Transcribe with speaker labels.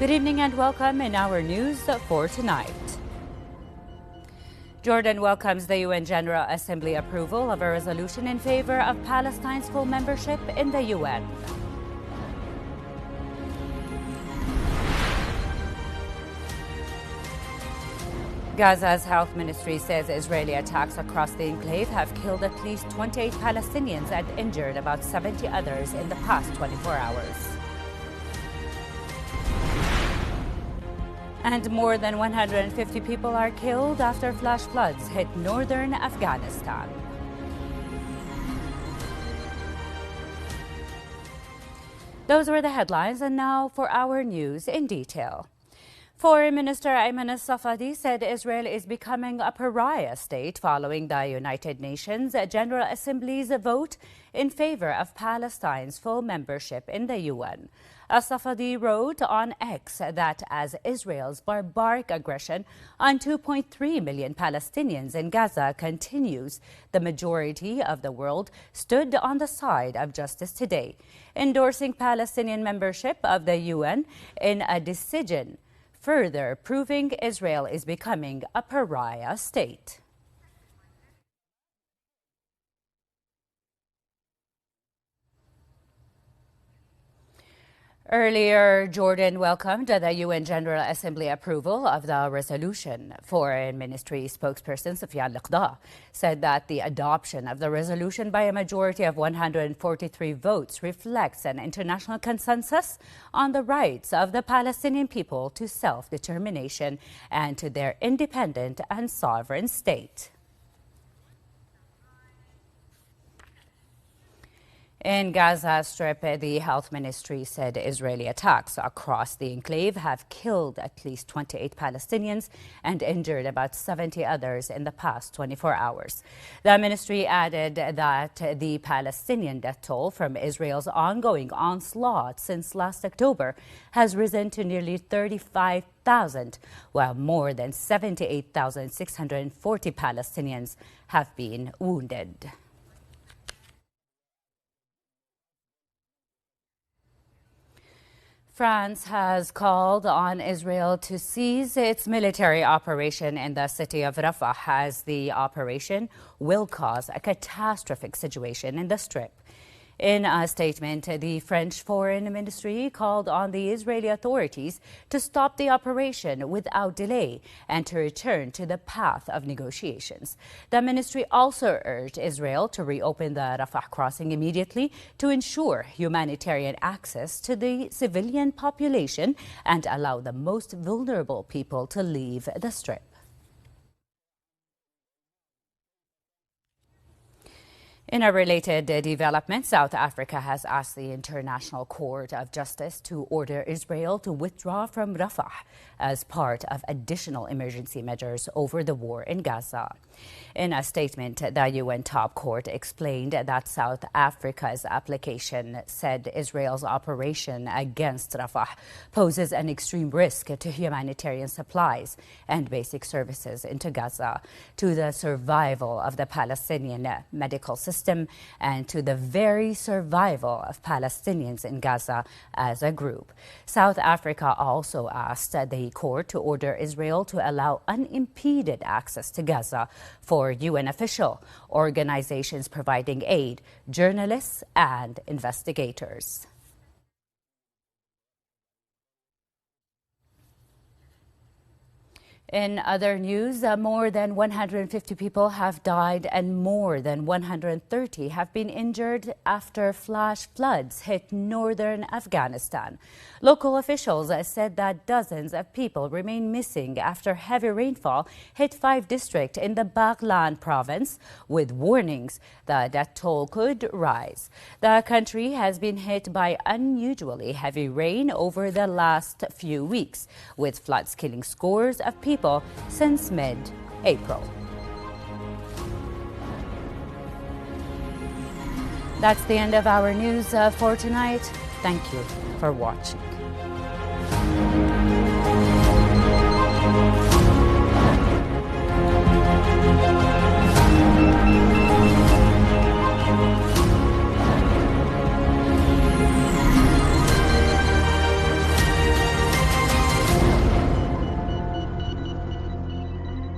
Speaker 1: Good evening and welcome in our news for tonight. Jordan welcomes the UN General Assembly approval of a resolution in favor of Palestine's full membership in the UN. Gaza's health ministry says Israeli attacks across the enclave have killed at least 28 Palestinians and injured about 70 others in the past 24 hours. And more than 150 people are killed after flash floods hit northern Afghanistan. Those were the headlines, and now for our news in detail. Foreign Minister Ayman al-Safadi said Israel is becoming a pariah state following the United Nations General Assembly's vote in favor of Palestine's full membership in the UN. Al-Safadi wrote on X that as Israel's barbaric aggression on 2.3 million Palestinians in Gaza continues, the majority of the world stood on the side of justice today, endorsing Palestinian membership of the UN in a decision further proving Israel is becoming a pariah state. Earlier, Jordan welcomed the UN General Assembly approval of the resolution. Foreign Ministry spokesperson Sufyan Liqda said that the adoption of the resolution by a majority of 143 votes reflects an international consensus on the rights of the Palestinian people to self-determination and to their independent and sovereign state. In Gaza Strip, the health ministry said Israeli attacks across the enclave have killed at least 28 Palestinians and injured about 70 others in the past 24 hours. The ministry added that the Palestinian death toll from Israel's ongoing onslaught since last October has risen to nearly 35,000, while more than 78,640 Palestinians have been wounded. France has called on Israel to cease its military operation in the city of Rafah, as the operation will cause a catastrophic situation in the Strip. In a statement, the French Foreign Ministry called on the Israeli authorities to stop the operation without delay and to return to the path of negotiations. The ministry also urged Israel to reopen the Rafah crossing immediately to ensure humanitarian access to the civilian population and allow the most vulnerable people to leave the Strip. In a related development, South Africa has asked the International Court of Justice to order Israel to withdraw from Rafah as part of additional emergency measures over the war in Gaza. In a statement, the UN top court explained that South Africa's application said Israel's operation against Rafah poses an extreme risk to humanitarian supplies and basic services into Gaza, to the survival of the Palestinian medical system, and to the very survival of Palestinians in Gaza as a group. South Africa also asked the court to order Israel to allow unimpeded access to Gaza for UN official organizations providing aid, journalists, and investigators. In other news, more than 150 people have died and more than 130 have been injured after flash floods hit northern Afghanistan. Local officials said that dozens of people remain missing after heavy rainfall hit 5 districts in the Baghlan province, with warnings the death toll could rise. The country has been hit by unusually heavy rain over the last few weeks, with floods killing scores of people since mid-April. That's the end of our news for tonight. Thank you for watching.